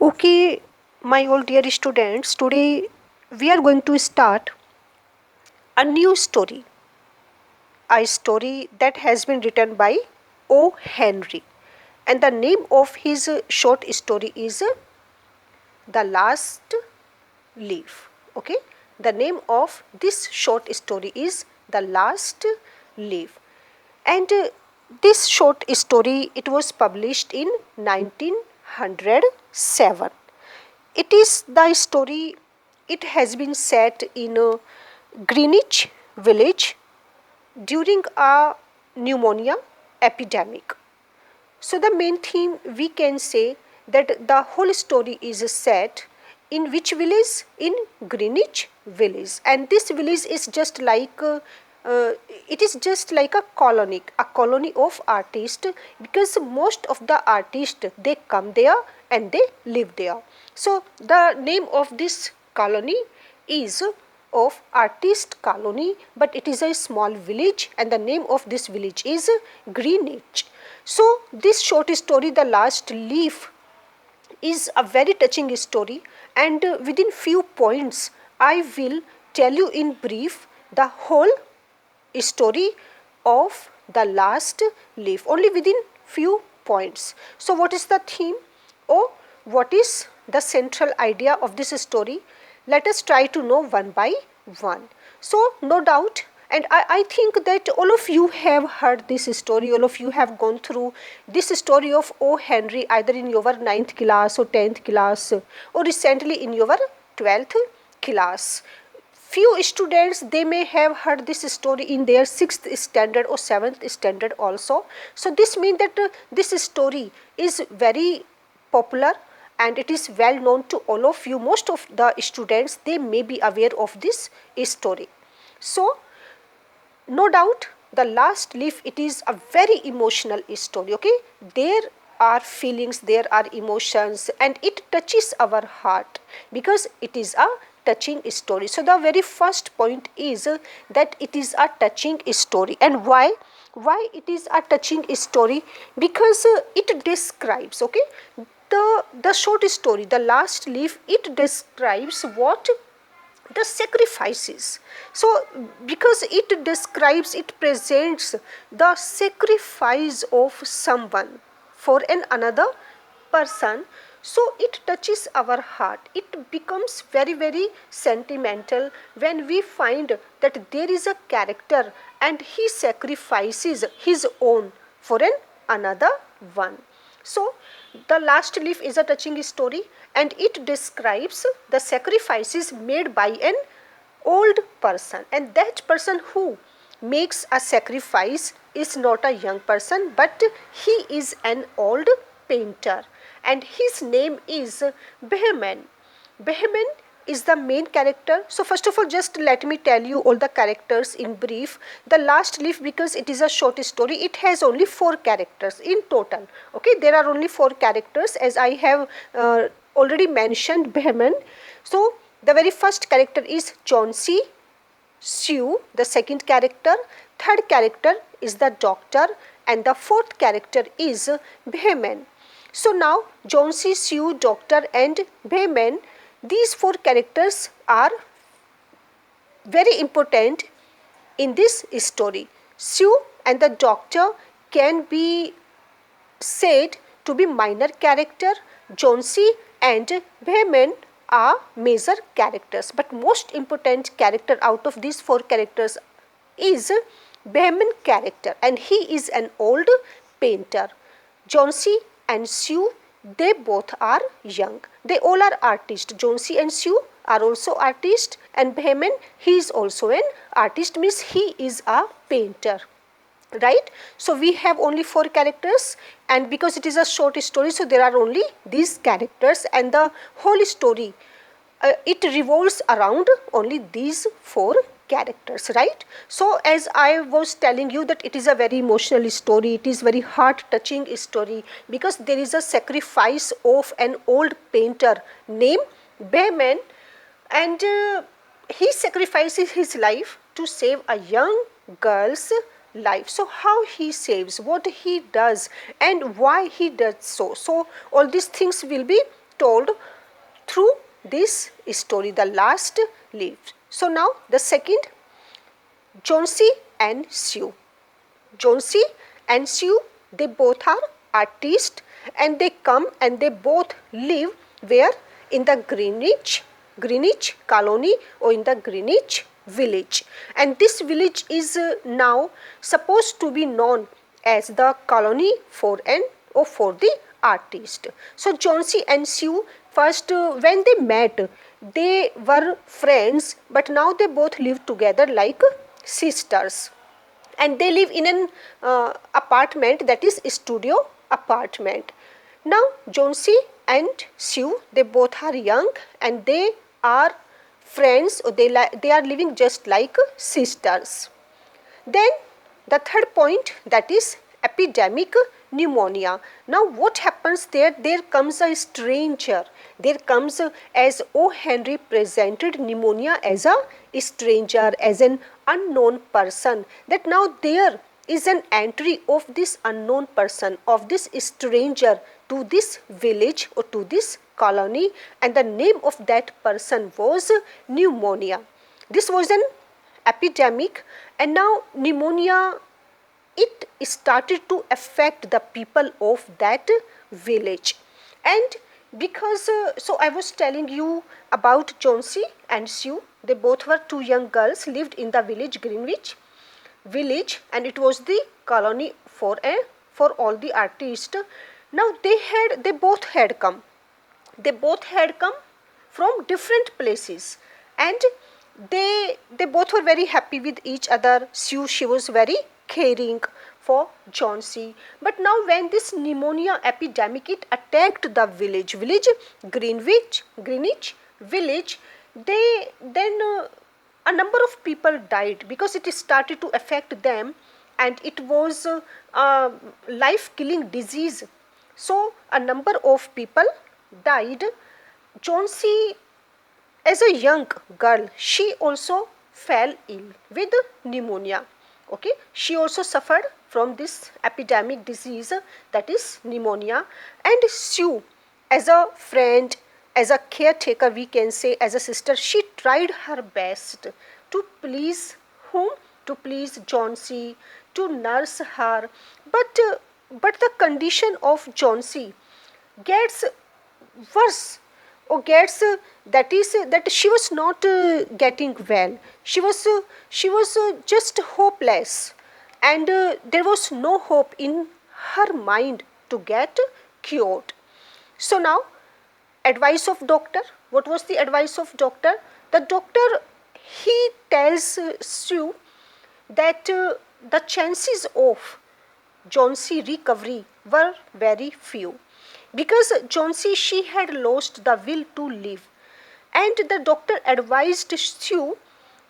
Okay, my all dear students, today we are going to start a new story, a story that has been written by O. Henry. And the name of his short story is The Last Leaf. Okay, the name of this short story is The Last Leaf. And this short story, it was published in 1907. It is the story, it has been set in Greenwich village during a pneumonia epidemic. So the main theme, we can say that the whole story is set in which village? In Greenwich village. And this village is just like it is just like a colony of artists, because most of the artists, they come there and they live there. So the name of this colony is of artist colony, but it is a small village and the name of this village is Greenwich. So this short story, The Last Leaf, is a very touching story, and within few points I will tell you in brief the whole story of The Last Leaf, only within few points. So what is the theme, or what is the central idea of this story? Let us try to know one by one. So no doubt, and I think that all of you have heard this story, all of you have gone through this story of O. Henry either in your 9th class or 10th class or recently in your 12th class. Few students, they may have heard this story in their 6th standard or 7th standard also. So this means that this story is very popular and it is well known to all of you. Most of the students, they may be aware of this story. So no doubt, The Last Leaf, it is a very emotional story. Okay, there are feelings, there are emotions, and it touches our heart because it is a touching story. So the very first point is that it is a touching story. And why it is a touching story? Because it describes, okay, the short story, The Last Leaf, it describes what? The sacrifices. So because it describes, it presents the sacrifice of someone for another person, so it touches our heart. It becomes very sentimental when we find that there is a character and he sacrifices his own for another one. So The Last Leaf is a touching story, and it describes the sacrifices made by an old person, and that person who makes a sacrifice is not a young person, but he is an old painter, and his name is Behmen. Behmen is the main character. So first of all, just let me tell you all the characters in brief. The Last Leaf, because it is a short story, it has only 4 characters in total. Okay, there are only 4 characters, as I have already mentioned Behmen. So the very first character is Chauncey Sue, the second character. Third character is the doctor, and the fourth character is Behmen. So now Chauncey Sue, doctor, and Behmen, these 4 characters are very important in this story. Sue and the doctor can be said to be minor character. Chauncey and Behmen are major characters, but most important character out of these 4 characters is Behmen character, and he is an old painter. Chauncey and Sue, they both are young. They all are artists. Chauncey and Sue are also artists, and Behmen, he is also an artist, means he is a painter. Right? So we have only 4 characters, and because it is a short story, so there are only these characters, and the whole story it revolves around only these 4 characters, right? So as I was telling you that it is a very emotional story, it is very heart touching story, because there is a sacrifice of an old painter named Behmen, and he sacrifices his life to save a young girl's life. So how he saves, what he does, and why he does so. So all these things will be told through this story, the last leaf. So now the second, Johnsy and Sue. Johnsy and Sue, they both are artists, and they come and they both live where? In the Greenwich colony, or in the Greenwich village. And this village is now supposed to be known as the colony for the artist. So Johnsy and Sue, first when they met, they were friends, but now they both live together like sisters, and they live in an apartment, that is studio apartment. Now Johnsy and Sue, they both are young, and they are friends, or they are living just like sisters. Then the third point, that is epidemic pneumonia. Now what happens there? There comes a stranger. There comes, as O. Henry presented pneumonia as a stranger, as an unknown person, that now there is an entry of this unknown person, of this stranger, to this village or to this colony, and the name of that person was pneumonia. This was an epidemic, and now pneumonia, it started to affect the people of that village. And because so I was telling you about Johnsy and Sue. They both were two young girls, lived in the village, Greenwich village, and it was the colony for all the artists. Now they both had come from different places, and they both were very happy with each other. Sue, she was very caring for Johnsy. But now when this pneumonia epidemic, it attacked the village Greenwich village, a number of people died, because it started to affect them, and it was a life killing disease. So a number of people died. Johnsy, as a young girl, she also fell ill with pneumonia. Okay, she also suffered from this epidemic disease, that is pneumonia. And Sue, as a friend, as a caretaker, we can say, as a sister, she tried her best to please whom? To please Johnsy, to nurse her. But the condition of Johnsy gets worse, or gets that she was not getting well. She was just hopeless, and there was no hope in her mind to get cured. So now, advice of doctor. What was the advice of doctor? The doctor, he tells Sue that the chances of Johnsy recovery were very few, because Johnsy, she had lost the will to live, and the doctor advised Sue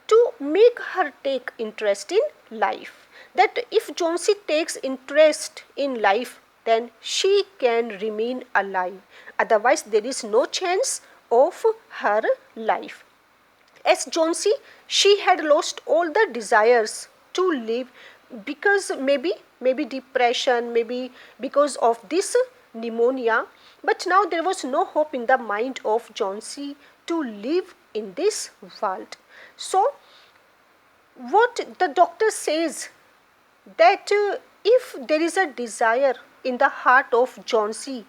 to make her take interest in life, that if Johnsy takes interest in life, then she can remain alive, otherwise there is no chance of her life. As Johnsy, she had lost all the desires to live, because maybe depression, maybe because of this pneumonia. But now there was no hope in the mind of Johnsy to live in this world. So what the doctor says, that if there is a desire in the heart of Johnsy,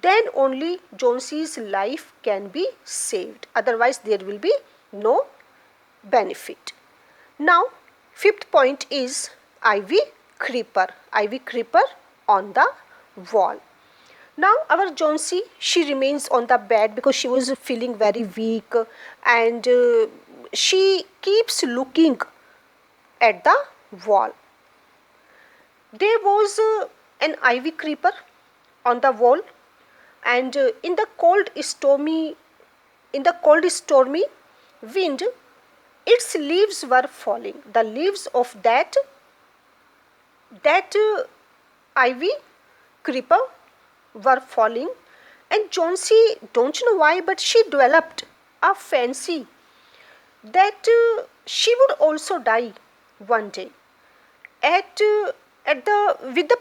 then only Johnsy's life can be saved, otherwise there will be no benefit. Now fifth point is ivy creeper on the wall. Now our Johnsy, she remains on the bed because she was feeling very weak, and she keeps looking at the wall. There was an ivy creeper on the wall, and in the cold stormy wind, its leaves were falling. The leaves of that ivy creeper were falling, and Johnsy, don't know why, but she developed a fancy that she would also die one day. With the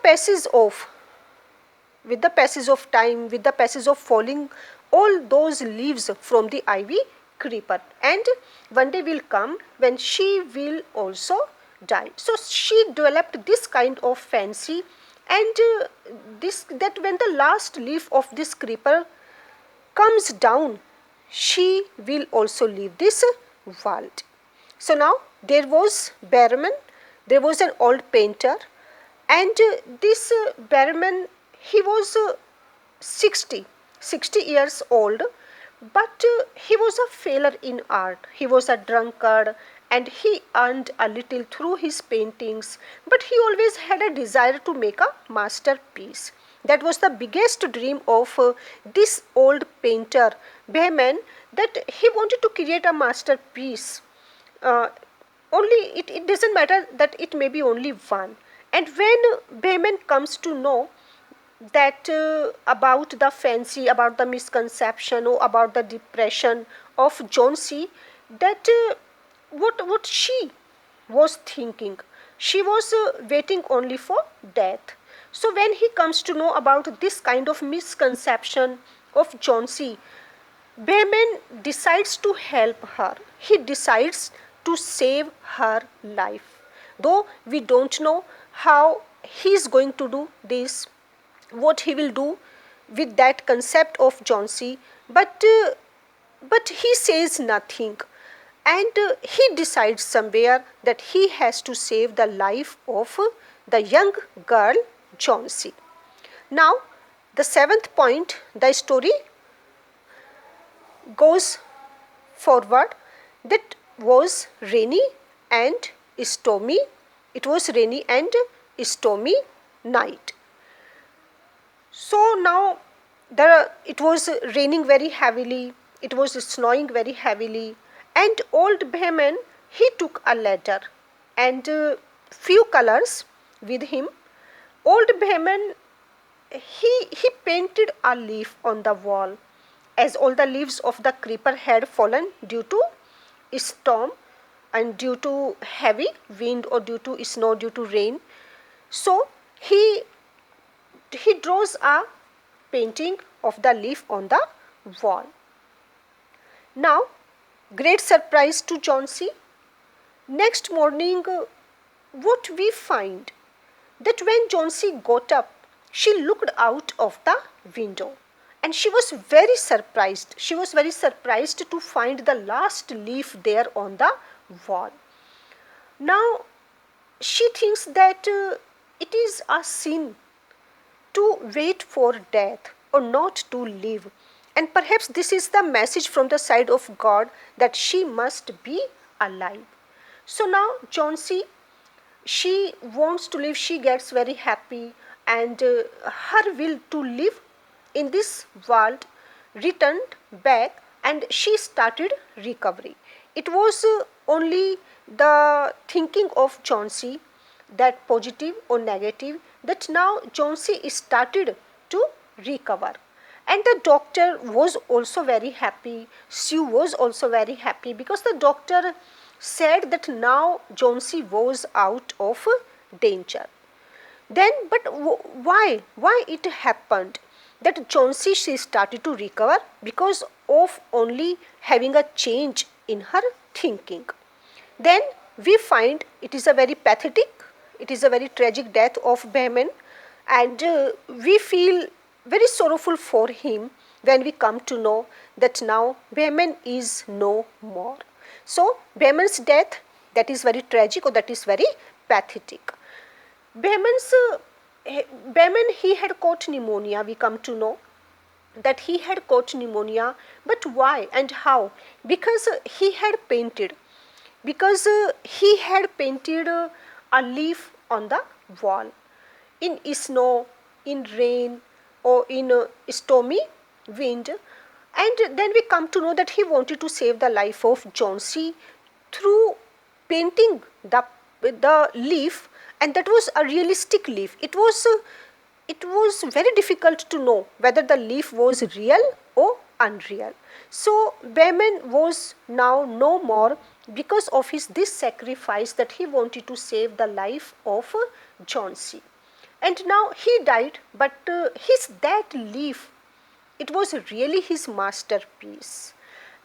passage of time, with the passage of falling all those leaves from the ivy creeper, and one day will come when she will also die. So she developed this kind of fancy, and that when the last leaf of this creeper comes down, she will also leave this world. So now there was Berman, there was an old painter, and this Berman, he was 60 years old, but he was a failure in art. He was a drunkard, and he earned a little through his paintings, but he always had a desire to make a masterpiece. That was the biggest dream of this old painter, Behman, that he wanted to create a masterpiece. Only it doesn't matter that it may be only one. And when Behman comes to know that about the fancy, about the misconception, or about the depression of Johnsy, that what she was thinking, she was waiting only for death. So when he comes to know about this kind of misconception of Johnsy, Behman decides to help her. He decides to save her life. Though we don't know how he is going to do this, what he will do with that concept of Johnsy, but he says nothing, and he decides somewhere that he has to save the life of the young girl Johnsy. Now the seventh point, the story goes forward. That was rainy and stormy. It was rainy and stormy night. So now it was raining very heavily, it was snowing very heavily, and old Behman, he took a ladder and few colors with him. Old Behman, he painted a leaf on the wall, as all the leaves of the creeper had fallen due to storm and due to heavy wind, or due to snow, due to rain. So he draws a painting of the leaf on the wall. Now, great surprise to Johnsy. Next morning, what we find, that when Johnsy got up, she looked out of the window, and she was very surprised. She was very surprised to find the last leaf there on the wall. Now, she thinks that it is a sin to wait for death or not to live. And perhaps this is the message from the side of God, that she must be alive. So now Johnsy, she wants to live, she gets very happy, and her will to live in this world returned back, and she started recovery. It was only the thinking of Johnsy, that positive or negative, that now Johnsy started to recover. And the doctor was also very happy. Sue was also very happy, because the doctor said that now Johnsy was out of danger. Then, but why it happened that Johnsy, she started to recover? Because of only having a change in her thinking. Then we find it is a very pathetic, it is a very tragic death of Behman, and we feel very sorrowful for him when we come to know that now Behman is no more. So Behman's death, that is very tragic, or that is very pathetic. Behman, he had caught pneumonia. We come to know that he had caught pneumonia, but why and how? Because he had painted. Because he had painted a leaf on the wall in snow, in rain, or in stormy wind. And then we come to know that he wanted to save the life of Johnsy through painting the leaf, and that was a realistic leaf. It was very difficult to know whether the leaf was real or unreal. So Behman was now no more, because of this sacrifice, that he wanted to save the life of Johnsy. And now he died, but that leaf it was really his masterpiece.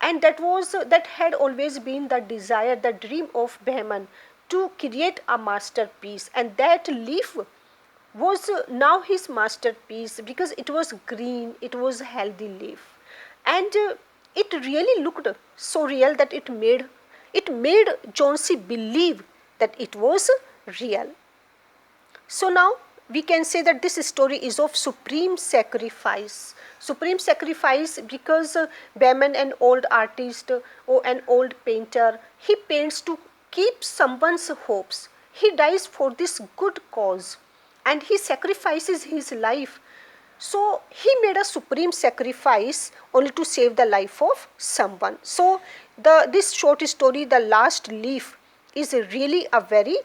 And that had always been the desire, the dream of Behman to create a masterpiece, and that leaf was now his masterpiece because it was green, it was healthy leaf, and it really looked so real that it made Jonesy believe that it was real. So now we can say that this story is of supreme sacrifice. Supreme sacrifice because Behrman, an old artist or an old painter, he paints to keep someone's hopes. He dies for this good cause and he sacrifices his life. So he made a supreme sacrifice only to save the life of someone. So this short story, The Last Leaf, is really a very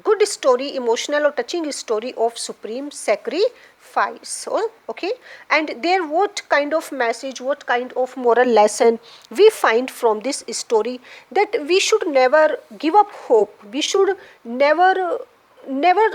good story, emotional or touching story of supreme sacrifice. Okay, and there what kind of message, what kind of moral lesson we find from this story, that we should never give up hope, we should never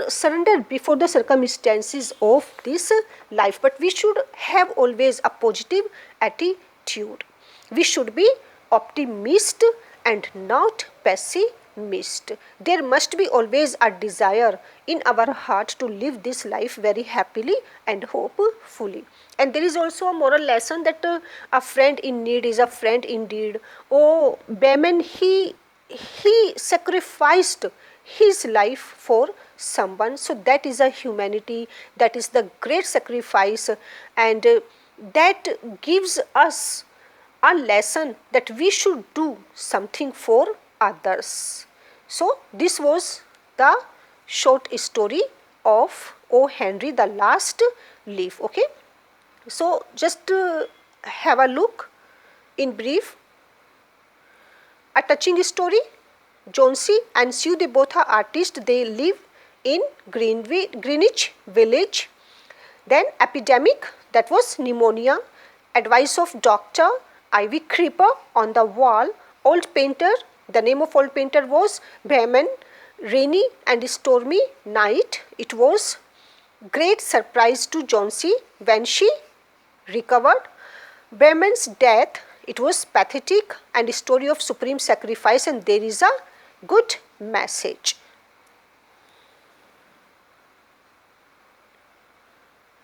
surrender before the circumstances of this life, but we should have always a positive attitude. We should be optimist and not pessimist. There must be always a desire in our heart to live this life very happily and hopefully. And there is also a moral lesson that a friend in need is a friend indeed. Oh, Behrman, he sacrificed his life for someone. So that is a humanity, that is the great sacrifice, and that gives us a lesson that we should do something for others. So this was the short story of O. Henry, The Last Leaf. Okay, so just have a look in brief. A touching story. Jonesy and Sue, they both are artists. They live in Greenwich Village. Then epidemic, that was pneumonia. Advice of doctor, ivy creeper on the wall. Old painter, the name of old painter was Behrman. Rainy and stormy night. It was great surprise to Jonesy when she recovered. Behrman's death, it was pathetic and a story of supreme sacrifice, and there is a good message.